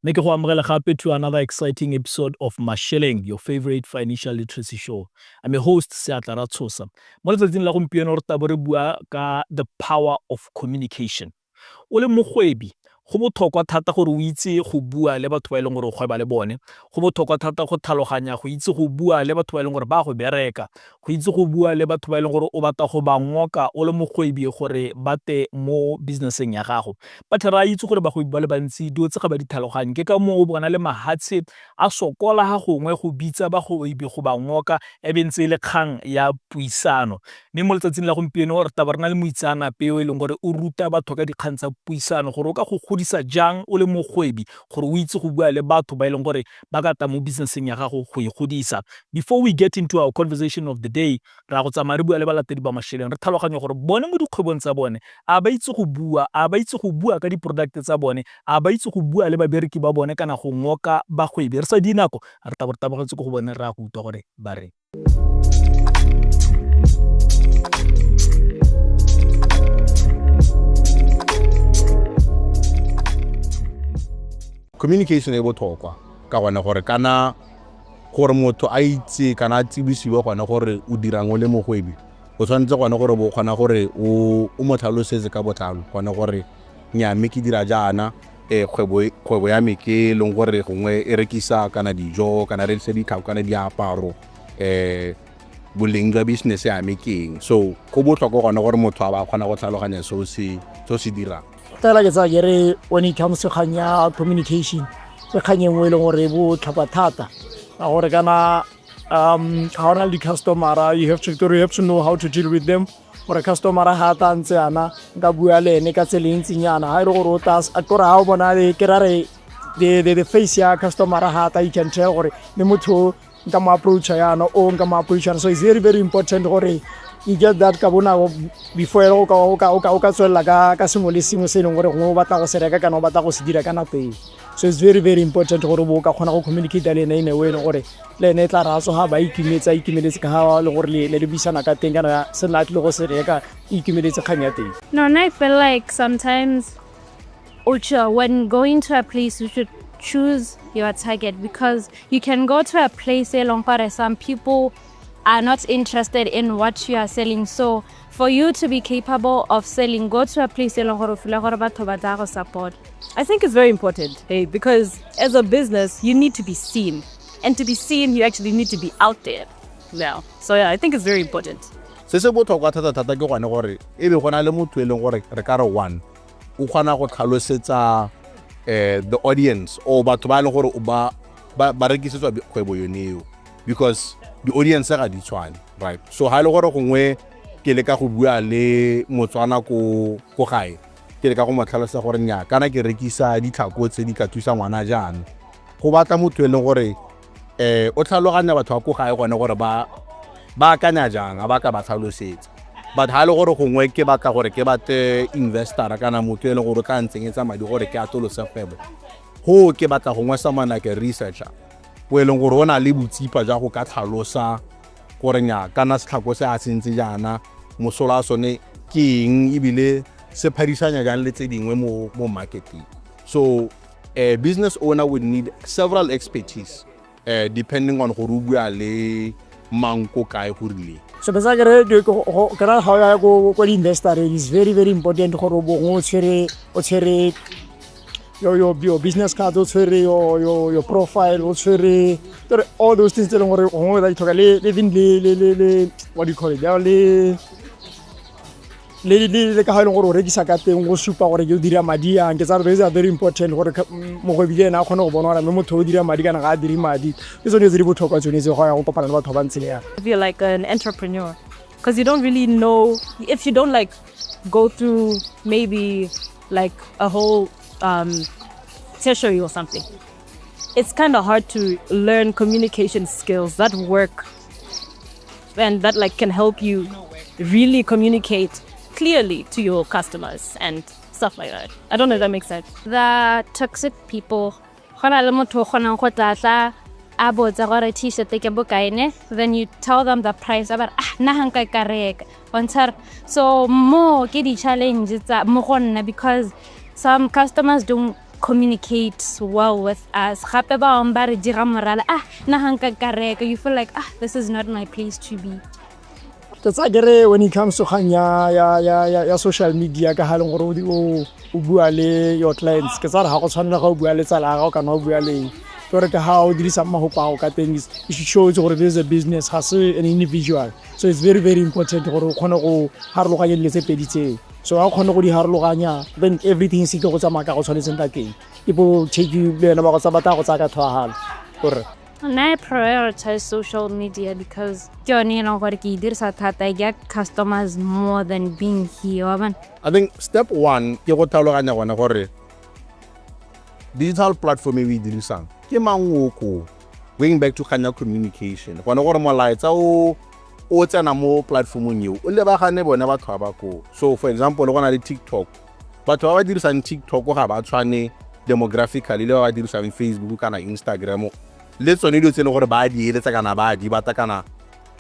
Make go amogela gape to another exciting episode of Masheleng, your favorite financial literacy show. I'm your host, Seatla Ratsosa. Mo letsatsing la gompieno re tabo re bua ka the power of communication. O le mogwebi go botlhokwa thata gore o itse go bua le batho ba e leng gore o gweba le bone, go botlhokwa thata go tlhaloganya go itse go bua le batho ba e leng gore ba go bereka, go itse go bua le batho ba e leng gore o batla go ba ngoka o le mogwebi gore ba te mo businesseng ya gago. Batho ra itse gore bagwebi ba le bantsi dio tse ga ba di tlhaloganye ke ka mo o bona le mahatshe a sokola ga gongwe go bitsa bagwebi go ba ngoka e bentse le kgang ya puisano. Mme mo letsatsing la gompieno re taba rena le moitsana peo e leng gore o ruta batho ka dikgang tsa puisano gore o ka go godisa jang o le mogwebi gore o itse go bua le batho ba e leng gore ba ka ta mo businesseng ya gago go e godisa. Before we get into our conversation of the day, ra go tsamaya re bua le balatedi ba Masheleng re tlhaloganya gore bone mo dikgwebong tsa bone a ba itse go bua, a ba itse go bua ka di-product tsa bone, a ba itse go bua le babereki ba bone kana go ngoka bagwebi. Re sa dinako re tabagetse go bone ra go utlwa gore ba re communication e botlhokwa ka gona gore kana gore motho a itse kana a tsebisiwa gona gore o dirang o le mogwebi o tshwanetse gona gore bo kgona gore o mo tlhalosetse ka botlalo gona gore nya mme ke dira jaana kgwebo ya me ke leng gore gongwe e rekisa kana dijo kana re se dikhao kana diaparo boleng jwa business ya me keng. So go botlhokwa gona gore motho a ba kgona go tlhaloganya so se dirang. Tala ke tsa gere when it comes to khanya communication re khanye mo ile gore bo tlhapa thata a gore kana how na di customer you have to know how to deal with them gore customer ha ta ntse ana ga bua le ene ka tseleng tsinyana ha ile gore o tas a tora ha o bona le kerare the face ya customer ha ta you can tell gore le motho nka mo approach yana o nka mo approach. So it's very very important gore you get that ka bona before o ka tswela ka sengwe le sengwe se leng gore go batla go se reka kana o batla go se dira kana pele. So it's very very important gore bo ka khona go communicate le ene ine we gore le ene tla ratso ha ba ikimeletse ka ha le gore le bisana ka teng kana se la tle go se reka ikimeletse kgang ya teng. No, and I feel like sometimes when going to a place you should choose your target, because you can go to a place where some people are not interested in what you are selling. So for you to be capable of selling, go to a place where support. I think it's very important, because as a business, you need to be seen. And to be seen, you actually need to be out there now. So yeah, I think it's very important. Se botlhokwa thata ke gone gore e be gona le motho e leng gore re ka re one o kgona go tlhalosetsa the audience o batho ba le gore ba rekisetswa kgwebo yoneo, because the audience ga di tshwane, right? So ha le gore gongwe ke le ka go bua le Motswana go gae ke le ka go motlhalosa gore nya kana ke rekisa ditlhako tse di ka thusa ngwana jana go batla motho e leng gore o tlhaloganya batho ba go gae gone gore ba kanya jang ba ka ba tlhalosetsa. But ha le gore gongwe ke batla gore ke bate investor kana motho e leng gore ka ntsenyetsa madi gore ke atolosa kgwebo ho ke batla gongwe someone like a researcher o e leng gore o na le botsipa ja go ka tlhalosa gore nya kana setlhako se a sentse jana mosola sone ke eng ebile se pharisanya jang le tse dingwe mo marketing. So a business owner would need several expertise depending on gore o bua le manko kae go rile. So besa gere kana ha ya go investor is very very important gore bo o tshwere your business card, your profile, all those things that what do you call it? Le ka ha le gore o rekisa ka teng go supa gore yo dira madi a nke tsa re very important gore mo go bile na khona go bona gore motho o dira madi kana ga dira madi ke tsone tse di botlhokwa tsone tse go ya go kopana le batho ba ntse ya. If you're like an entrepreneur, because you don't really know, if you don't like go through maybe like a whole tertiary or something, it's kind of hard to learn communication skills that work and that like can help you really communicate clearly to your customers and stuff like that. I don't know if that makes sense. The toxic people, then you tell them the price about so more get challenges because some customers don't communicate well with us. Gape ba bang ba re dira morala, nna ha nka ka reka, you feel like this is not my place to be. When it comes to ya social media ka haleng gore o bua le your clients ke tsara ha go tshwanela go bua le tsala ga o kana o bua le gore ka ha o dirisa mahopa ka teng it shows gore there's a business has an individual, so it's very very important gore o khone go harologanya le tse pedi tse. So ha o khone go di harologanya, then everything se go tsamaya ka go tshwanetseng ka teng. People take you le na ba go tsabata go tsaka thwahal gore And I prioritize social media because I get customers more than being here. I think step one, ke go tlhaloganya gona gore digital platform we dirisang ke mangoko. Going back to kanya communication, gona gore molaetsa o tsena mo platformong eo o lebagane bona batho ba ko. So for example go na le TikTok, batho ba dirisang TikTok ga ba tshwane demographically le ba dirisang Facebook kana Instagram. Let's only do gore ba di eletsa kana ba di bata kana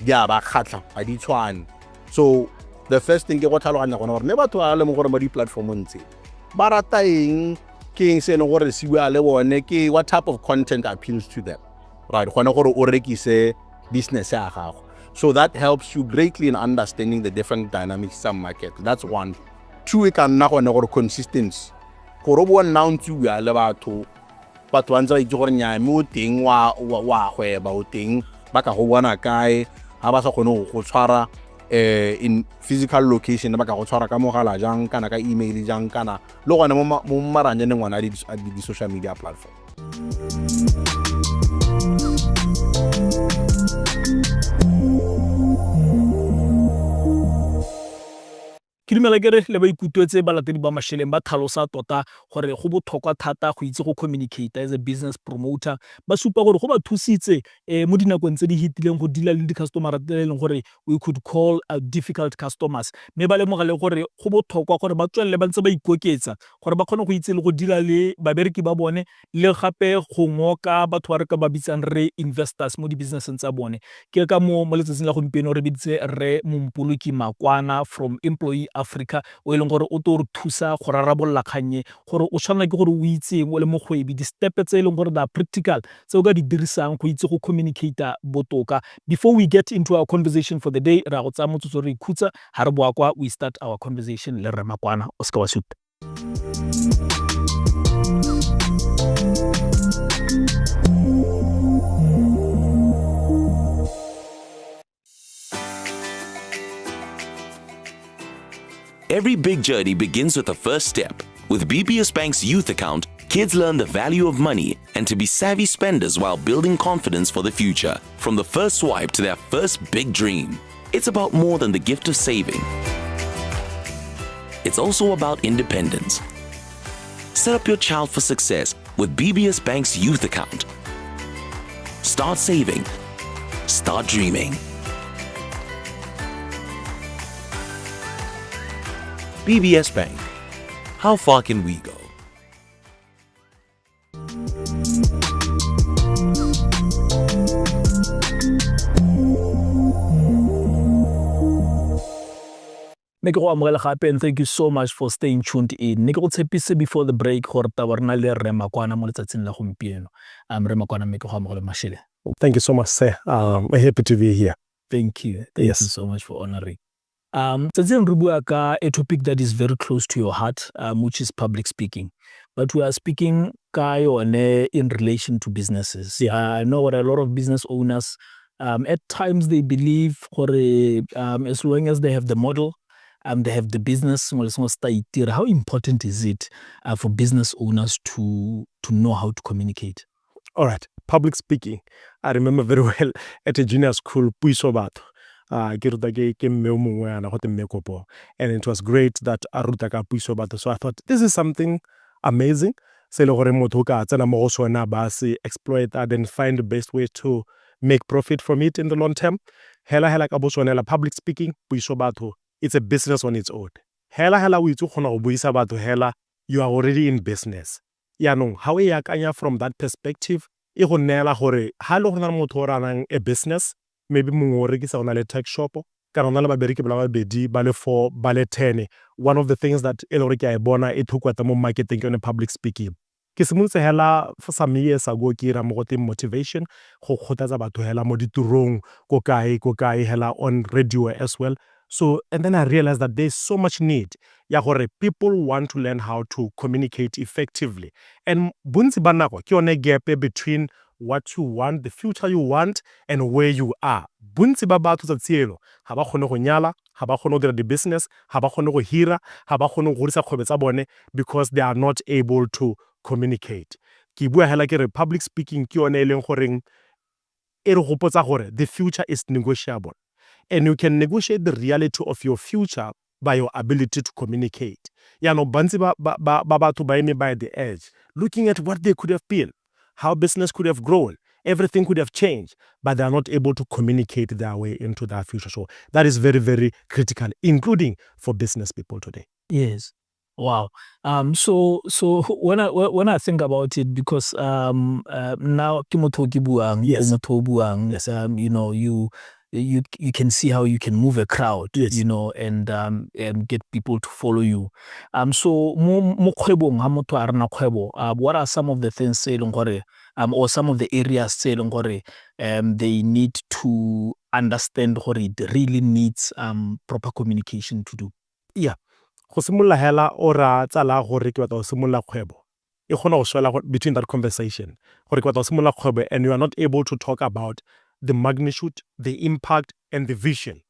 dia ba khatla ba di tshwane. So the first thing ke go tlhaloganya gona gore ne batho a le mo gore ba di platformong tse ba rata eng ke eng se no gore se bua le bone ke what type of content appeals to them, right? Gona gore o rekise business ya gago. So that helps you greatly in understanding the different dynamics of market. That's one. Two, e ka nna gona gore consistency gore bo nna ntse bua le batho batho ba ntse ba itse gore nya mo teng wa gweba o teng ba ka go bona kae ha ba sa kgone go tshwara in physical location ba ka go tshwara ka mogala jang kana ka email jang kana le gona mo maranyane ngwana di social media platform. Ke dumela ke re le ba ikutlwetse balatedi ba Masheleng ba tlhalosa tota gore go botlhokwa thata go itse go communicate as a business promoter. Ba supa gore go ba thusitse mo dinakong tse di hitileng go dila le di-customer tse leng gore we could call difficult customers. Me ba lemoga le gore go botlhokwa gore ba tswelle ba ntse ba ikoketsa gore ba kgone go itse le go dila le babereki ba bone le gape go ngoka batho ba re ka ba bitsang re investors mo di-businesseng tsa bone. Ke ka mo letsatsing la gompieno re biditse re Mompoloki Makwana from Employee Africa o eleng gore o to re thusa go rarabolla kganye gore o tshwana ke gore o itse o le mogwebi di step tse eleng gore da practical tse o ka di dirisang go itse go communicate botoka. Before we get into our conversation for the day, ra go tsaya motsotso re ikhutsa ha re boa kwa we start our conversation le re Makwana o ska wa shoot. Every big journey begins with a first step. With BBS Bank's youth account, kids learn the value of money and to be savvy spenders while building confidence for the future. From the first swipe to their first big dream, it's about more than the gift of saving. It's also about independence. Set up your child for success with BBS Bank's youth account. Start saving. Start dreaming. BBS Bank. How far can we go? Me ke go amogela gape and thank you so much for staying tuned in. Ne ke go tshepise before the break gore tabarna le re Makwana mo letsatsing la gompieno. Re Makwana me ke go amogela Masheleng. Thank you so much, sir. We're happy to be here. Thank you. Thank you so much for honoring. Tsatsing re bua ka a topic that is very close to your heart, which is public speaking. But we are speaking in relation to businesses. Yeah, I know what a lot of business owners, at times they believe as long as they have the model, they have the business, how important is it for business owners to know how to communicate? All right, public speaking. I remember very well at a junior school, and it was great that so I thought this is something amazing. Exploit that and find the best way to make profit from it in the long term. Public speaking, it's a business on its own. You are already in business. How from that perspective, a business, maybe a tech shop, one of the things that it took marketing on public speaking. ke simolotse hela for some years ago ke ira mo go teng motivation go kgothatsa batho hela mo diturong ko kae hela on radio as well. So, and then I realized that there's so much need. Ya gore people want to learn how to communicate effectively. And bontsi ba nako ke yone gap between what you want, the future you want, and where you are. Bontsi ba batho tsa tsielo ha ba kgone go nyala, ha ba kgone go dira di-business, ha ba kgone go hira, ha ba kgone go godisa kgwebo tsa bone because they are not able to communicate. Ke bua hela ke re public speaking ke yone e leng goreng e re gopotsa gore the future is negotiable. And you can negotiate the reality of your future by your ability to communicate. Ya no bantsi ba batho ba eme by the edge, looking at what they could have been, how business could have grown, everything could have changed, but they are not able to communicate their way into that future. So that is very, very critical, including for business people today. Yes. Wow. So when I think about it, because now Kimotoki buang, Yes. buang, Yes. you know, you can see how you can move a crowd, Yes. you know, and get people to follow you. So mo kgwebong ha motho a rena kgwebo, what are some of the things tse leng gore or some of the areas tse leng gore they need to understand gore it really needs proper communication to do? Yeah. Go simolola hela o ra tsala gore ke batla go simolola kgwebo. E kgona go swela between that conversation. Gore ke batla go simolola kgwebo and you are not able to talk about the magnitude, the impact, and the vision.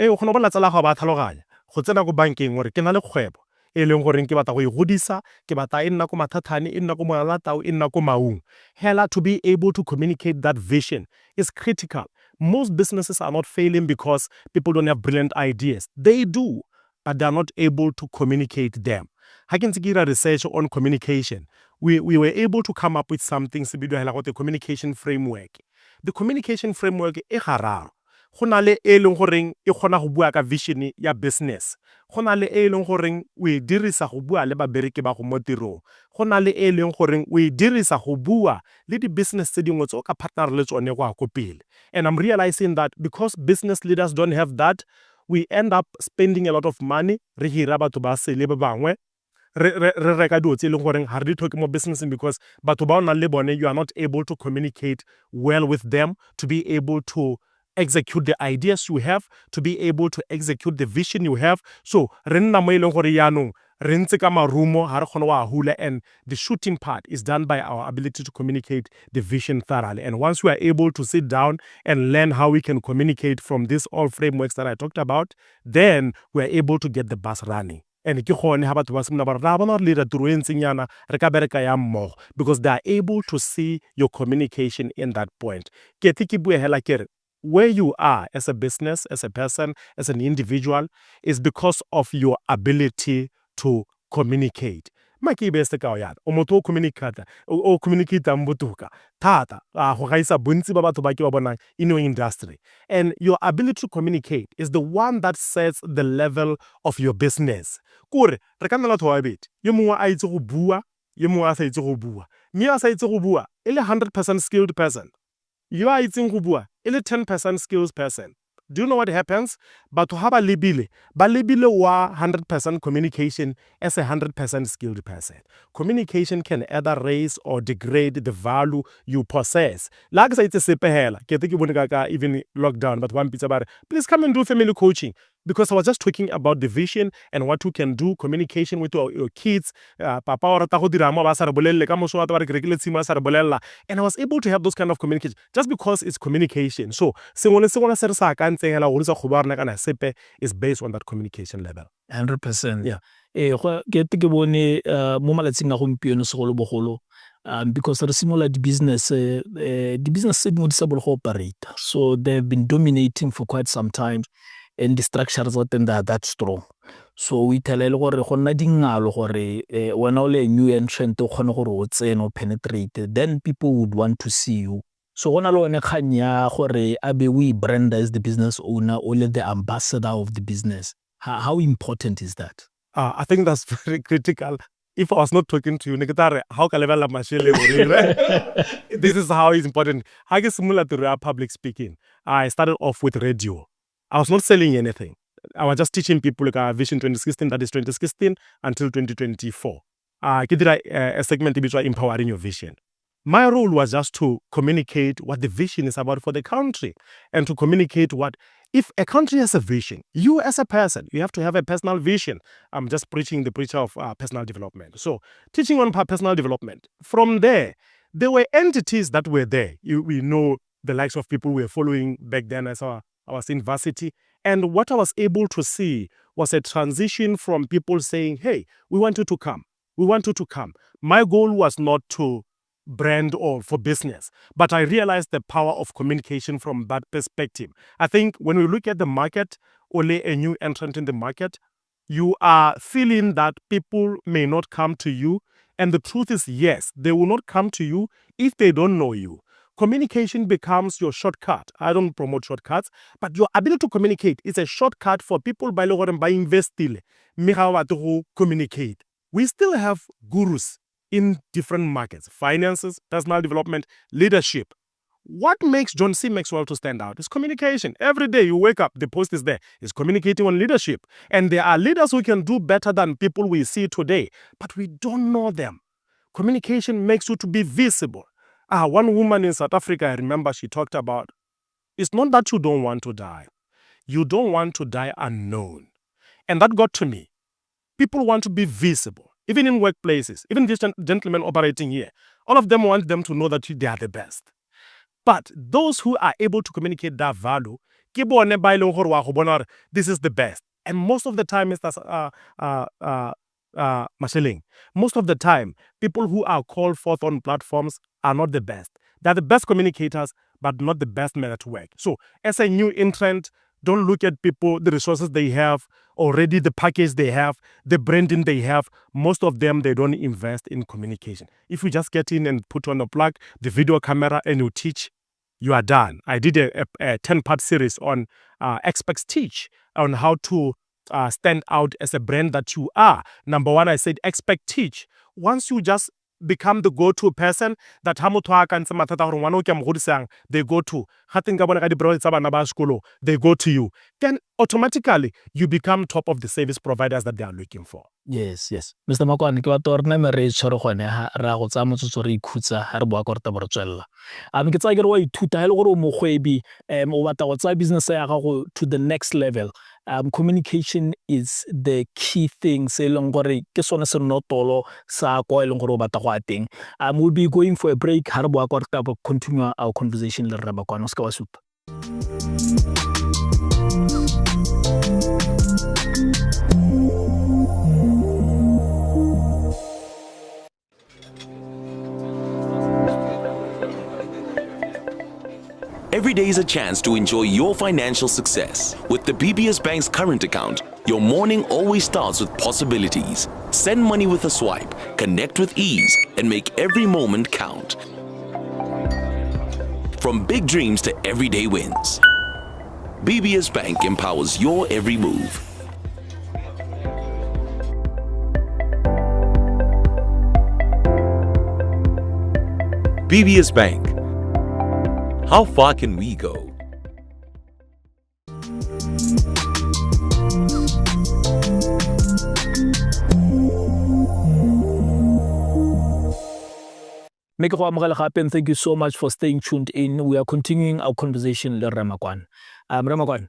O kgona bona tsala ga ba tlhaloganya. Go tsena go bankeng gore ke na le kgwebo. E leng gore ke batla go e godisa, ke batla e nna go mathathane, e nna go molatao, e nna go maung. Hela to be able to communicate that vision is critical. Most businesses are not failing because people don't have brilliant ideas. They do, but they are not able to communicate them. Ha ke ntse ke ira research on communication, we were able to come up with something se bidiwa hela go the communication framework. The communication framework e gararo. Go na le e leng goreng e kgona go bua ka vision ya business. Go na le e leng goreng o e dirisa go bua le babereki ba go mo tirong. Go na le e leng goreng o e dirisa go bua le di business tse dingwe tse o ka partner le tsone go a go pele. And I'm realizing that because business leaders don't have that, we end up spending a lot of money re hira batho ba sele ba bangwe re reka dilo tse leng goreng ha re di tlhoke mo businessing because batho ba o nang le bone you are not able to communicate well with them to be able to execute the ideas you have, to be able to execute the vision you have. So re nna mo e leng gore yaanong re ntse ka marumo ha re kgone wa hula, and the shooting part is done by our ability to communicate the vision thoroughly. And once we are able to sit down and learn how we can communicate from these all frameworks that I talked about, then we are able to get the bus running. And ke gone ha batho ba simna ba ra bona le tiro e ntsenyana re ka bereka ya mmogo because they are able to see your communication in that point. Ke ke bua hela kere where you are as a business, as a person, as an individual is because of your ability to communicate. Ma ke beste ka ya o motho o communicate mbotuka thata go gaisa bontsi ba batho ba ke ba bona in your industry. And your ability to communicate is the one that sets the level of your business. Kore re ka nna le batho ba bedi yo mongwe a itse go bua, yo mongwe a sa itse go bua. Me a sa itse go bua e le 100% skilled person, yo a itseng go bua e le 10% skills person. Do you know what happens? Batho ha ba lebile wa 100% communication as a 100% skilled person. Communication can either raise or degrade the value you possess. Like I say, it's sepehela. Ke te ke bone ka even lockdown, but one pizza about please come and do family coaching. Because I was just talking about the vision and what you can do, communication with your kids. Papa o rata go dira mo ba sa re bolelle ka moso wa ba re rekile tshimo sa re bolella. And I was able to have those kind of communication just because it's communication. So sengwe le sengwe se re sa ka ntseng hela go rutsa go ba rena kana sepe is based on that communication level. 100%. Yeah. Ke te ke bone mo malatsing a gompieno segolo bogolo because re simola di business tse dingwe di sa bolo go operate. So they've been dominating for quite some time. And the structures are that strong. So we tell gore go nna dingalo gore when all a new entrant o kgone gore o tseno penetrate, then people would want to see you. So gona lo ne khanya gore abe we brand as the business owner or the ambassador of the business. How important is that? I think that's very critical. If I was not talking to you, how can I level Masheleng? This is how it's important. How get similar to public speaking? I started off with radio. I was not selling anything. I was just teaching people like our Vision 2016, that is 2016 until 2024. ke dira a segment which was empowering your vision. My role was just to communicate what the vision is about for the country and to communicate what, if a country has a vision, you as a person, you have to have a personal vision. I'm just preaching the preacher of personal development. So teaching on personal development. From there were entities that were there. We know the likes of people we were following back then as I was in varsity. And what I was able to see was a transition from people saying, hey, we want you to come. We want you to come. My goal was not to brand or for business, but I realized the power of communication from that perspective. I think when we look at the market, only a new entrant in the market, you are feeling that people may not come to you. And the truth is, yes, they will not come to you if they don't know you. Communication becomes your shortcut. I don't promote shortcuts, but your ability to communicate is a shortcut for people by investing. Communicate. We still have gurus in different markets, finances, personal development, leadership. What makes John C. Maxwell to stand out is communication. Every day you wake up, the post is there. It's communicating on leadership. And there are leaders who can do better than people we see today, but we don't know them. Communication makes you to be visible. One woman in South Africa, I remember she talked about, it's not that you don't want to die. You don't want to die unknown. And that got to me. People want to be visible. Even in workplaces, even this gentleman operating here, all of them want them to know that they are the best. But those who are able to communicate that value, this is the best. And most of the time, Mr. Masheleng, most of the time, people who are called forth on platforms are not the best. They're the best communicators, but not the best men at work. So as a new entrant, don't look at people, the resources they have, already the package they have, the branding they have. Most of them, they don't invest in communication. If you just get in and put on a plug, the video camera, and you teach, you are done. I did a 10-part series on experts teach on how to stand out as a brand that you are. Number one, I said expect teach. Once you just become the go-to person that they go to, they go to you, then automatically you become top of the service providers that they are looking for. Yes. Mr. Makwana, ke batla re name re tshware gone ha ra go tsa motsotso re ikhutsa ha re boa ka re taba re tswella. Ke tsa ke re wa ithuta ha le gore o mogwebi o batla go tsa business ya gago to the next level. Communication is the key thing. Se leng gore ke sone se notolo sa go e leng gore o batla go ateng. We'll be going for a break ha re boa ka re taba continue our conversation le re Makwana ska wa supa. Every day is a chance to enjoy your financial success. With the BBS Bank's current account, your morning always starts with possibilities. Send money with a swipe, connect with ease, and make every moment count. From big dreams to everyday wins, BBS Bank empowers your every move. BBS Bank. How far can we go? Make go amogela gape, and thank you so much for staying tuned in. We are continuing our conversation le Makwana. Makwana,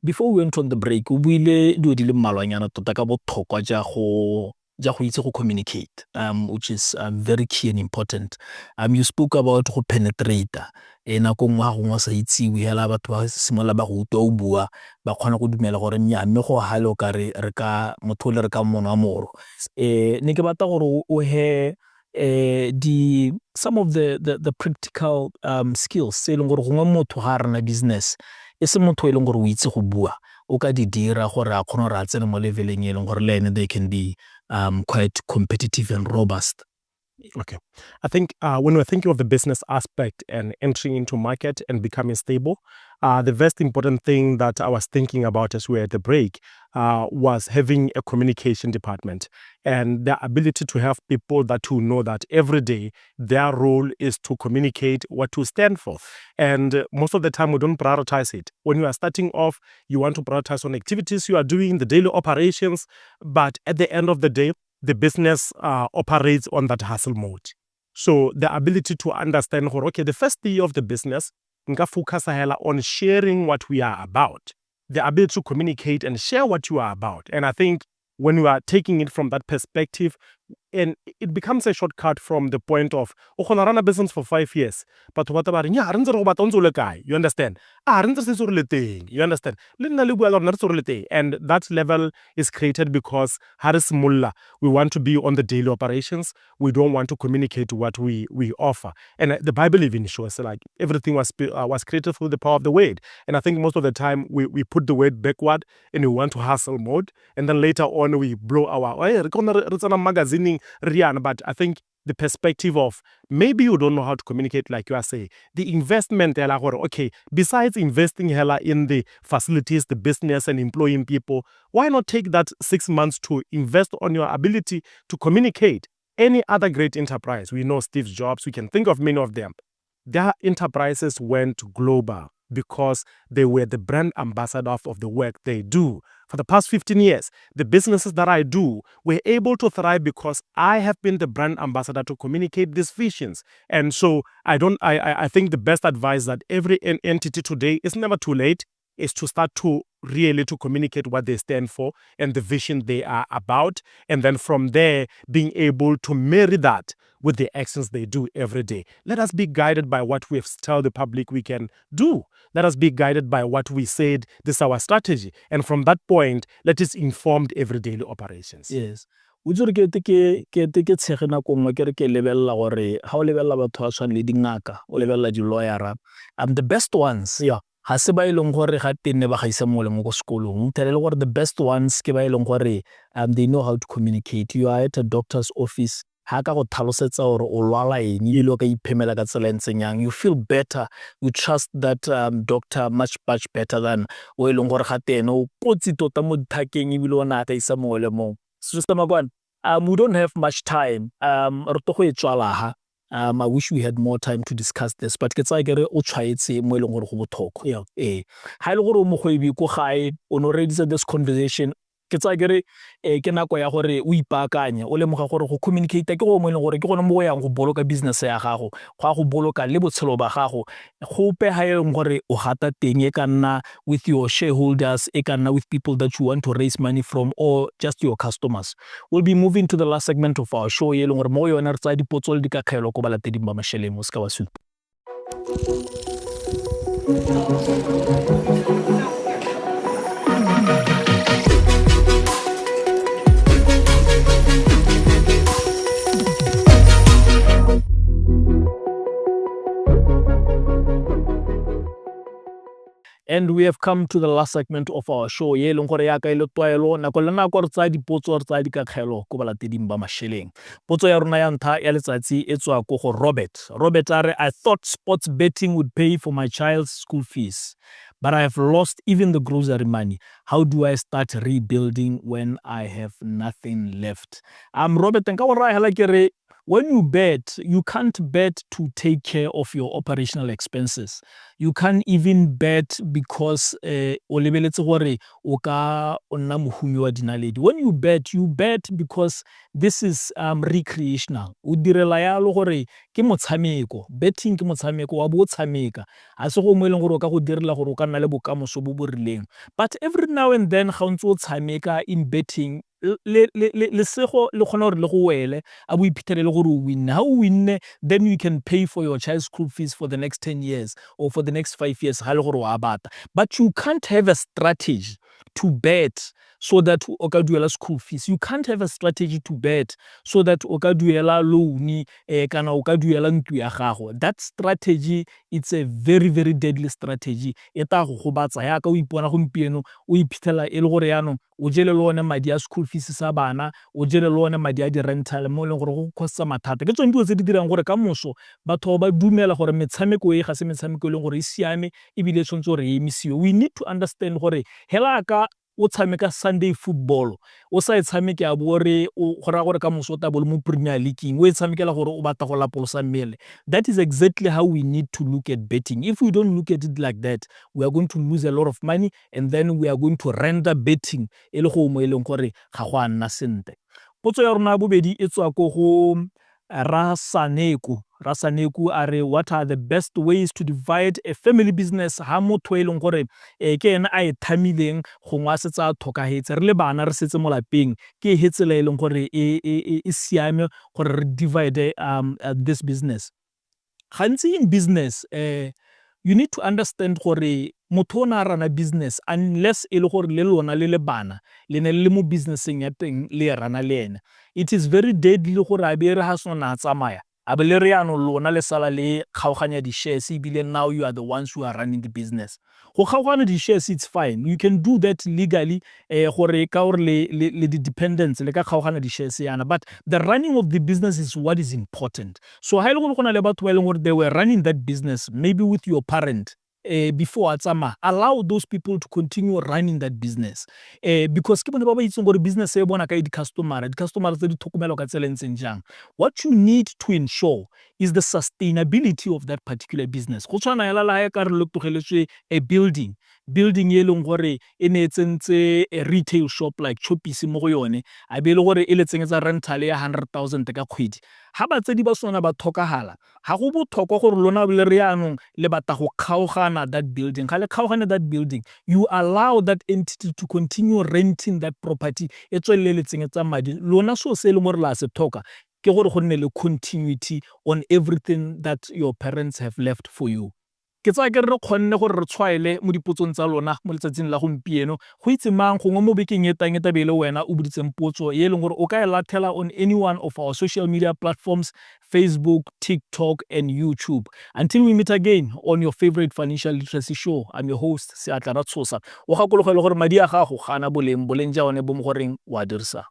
before we went on the break, we buile do di le mmalwanyana tota ka botlhokwa ja go itse go communicate, which is very key and important. You spoke about go penetrate. Nako nngwe ga gongwe sa itsewe hela batho ba simola ba go utlwa o bua ba kgona go dumela gore nya mme go halo ka re ka motho le re ka mona moro. Ne ke batla gore o he some of the practical skills se leng gore gongwe motho ga rena business e se motho e leng gore o itse go bua o ka di dira gore a kgone ra tsena mo leveleng e leng gore le ene they can be quite competitive and robust. Okay. I think when we're thinking of the business aspect and entering into market and becoming stable, the most important thing that I was thinking about as we were at the break was having a communication department and the ability to have people that who know that every day their role is to communicate what to stand for. And most of the time we don't prioritize it. When you are starting off, you want to prioritize on activities you are doing, the daily operations, but at the end of the day, the business operates on that hustle mode. So the ability to understand, okay, the first day of the business, nka focus on sharing what we are about. The ability to communicate and share what you are about. And I think when you are taking it from that perspective, and it becomes a shortcut from the point of, gonna run a business for 5 years. But what about, you understand? You understand? And that level is created because Haris Mullah, we want to be on the daily operations. We don't want to communicate what we offer. And the Bible even shows like everything was created through the power of the word. And I think most of the time we put the word backward and we want to hustle mode. And then later on we blow our magazine. But I think the perspective of maybe you don't know how to communicate like you are saying. The investment, okay, besides investing in the facilities, the business and employing people, why not take that 6 months to invest on your ability to communicate? Any other great enterprise, we know Steve Jobs, we can think of many of them. Their enterprises went global because they were the brand ambassador of the work they do. For the past 15 years, the businesses that I do were able to thrive because I have been the brand ambassador to communicate these visions. And so I think the best advice that every entity today, is never too late, is to start to really to communicate what they stand for and the vision they are about. And then from there, being able to marry that with the actions they do every day. Let us be guided by what we've told the public we can do. Let us be guided by what we said, this is our strategy. And from that point, let us inform every daily operations. Yes. O tsore ke tshege nako nngwe ke re ke lebella gore ha o lebella batho ba tshwana le dingaka o lebella di-lawyera the best ones ha se ba ileng gore ga tenne ba gaisa mo le mo go sekolong o tell gore the best ones ke ba ileng gore they know how to communicate. You are at a doctor's office, ha ka go tlhalosetsa gore o lwala eng ile ka iphemela ka tsela ntseng yang, you feel better, you trust that doctor much better than o ileng gore ga tenne o kotsi tota mo dithakeng ebile o na ka isa mo le mo. Sister Makwana, we don't have much time. I wish we had more time to discuss this, but ke tsa kere o tshwaetse mo eleng gore go botlhokwa. Ha ile gore o mogwebi ko gae on already said this conversation ke tsa kere ke nako ya gore o ipaakanya o lemoga gore go communicate ke go mo eleng gore ke gona mo go yang go boloka business ya gago go boloka le botshelo ba gago go pe ha eleng gore o gata teng e ka nna with your shareholders, e ka nna with people that you want to raise money from, or just your customers. We'll be moving to the last segment of our show e leng gore mo yona re tsa dipotso le dikakgelo ko balateding ba Masheleng mo ska wa supa. And we have come to the last segment of our show. Ye leng gore ya ka ile toelo nako le nako re tsa dipotso re tsa dikakgelo ko balateding ba Masheleng. Potso ya rona ya ntha ya letsatsi e tswa go go Robert. Robert are, I thought sports betting would pay for my child's school fees, but I have lost even the grocery money. How do I start rebuilding when I have nothing left? Robert, nka go ra hela kere when you bet, you can't bet to take care of your operational expenses. You can't even bet because o lebeletse gore o ka onna mohumi wa dinaledi. When you bet because this is recreational. O direla yalo gore ke motshameko. Betting ke motshameko wa bo tshameka. A se go mo eleng gore o ka go direla gore o ka nna le bokamoso bo bo rileng. But every now and then ga o ntse o tshameka in betting le sego le khona gore le go wele a bo iphitlhelele gore o win. How win, then you can pay for your child's school fees for the next 10 years or for the next 5 years. But you can't have a strategy to bet so that o ka duela school fees. You can't have a strategy to bet so that o ka duela loan kana o ka duela ntlo ya gago. That strategy, it's a very deadly strategy. E ta go gobatsa ya ka o ipona gompieno o iphitlhela e le gore yanong o jele le one madi a school fees sa bana, o jele le one madi a di rental mo leng gore go khosa mathata. Ke tsone dilo tse di dirang gore ka moso batho ba dumela gore metshameko e ga se metshameko e leng gore e siame e bile tshwantse gore e emisiwe. We need to understand gore hela ka o tshameka Sunday football o sa e tshameke a bore o gora gore ka moso ta bolo mo Premier League o e tshamekela gore o batla go lapolosa mmele. That is exactly how we need to look at betting. If we don't look at it like that, we are going to lose a lot of money, and then we are going to render betting e le go mo e leng gore ga go a nna sente. potso ya rona bobedi e tswa ko go Rasaneku are what are the best ways to divide a family business ha motho e leng gore ke ena a e thamileng go ngwa setsa thokahetse re le bana re setse mo lapeng ke hetsela e leng gore e siame gore re divide this business. Gantsi in business you need to understand gore motho o na rana business unless e le gore le lona le bana le ne le mo businesseng ya teng le rana le ena. It is very deadly gore a be re ha sona tsamaya a be le re ano lona le sala le kgaoganya di shares ebile now you are the ones who are running the business. Go kgaoganya di shares it's fine, you can do that legally gore ka gore le di dependents le ka kgaoganya di shares yana, but the running of the business is what is important. So ha ile go gona le batho ba ile gore they were running that business maybe with your parent before atsama, allow those people to continue running that business because ke bone ba ba itseng gore business e bona ka di customer tse di thokomelo ka tselentseng jang. What you need to ensure is the sustainability of that particular business. Go tshwana yala la ka re lotogeletswe a building e leng gore e ne tsentse a retail shop like Choppies mo go yone a be le gore e le tsengetsa rental ya 100,000 ka kgwedi. Ha ba tsedi ba sona ba thokagala ha go botlhokwa gore lona le re yanong le bata go kgaogana that building. Ga le kgaogana that building, you allow that entity to continue renting that property e tswelele le tsengetsa madi. Lona so se le mo re la se thoka ke gore go nne le continuity on everything that your parents have left for you. Ke tsa ke re kgonne gore re tshwaele mo dipotsong tsa lona mo letsatsing la gompieno go itse mang gongwe mo bekeng e tang e tabele wena o buditseng potso e leng gore o ka e lathela on any one of our social media platforms, Facebook, TikTok and YouTube. Until we meet again on your favorite financial literacy show, I'm your host Seatla Ratsosa. O gakologela gore madi a gago gana boleng ja one bo mo goreng wa dirisa.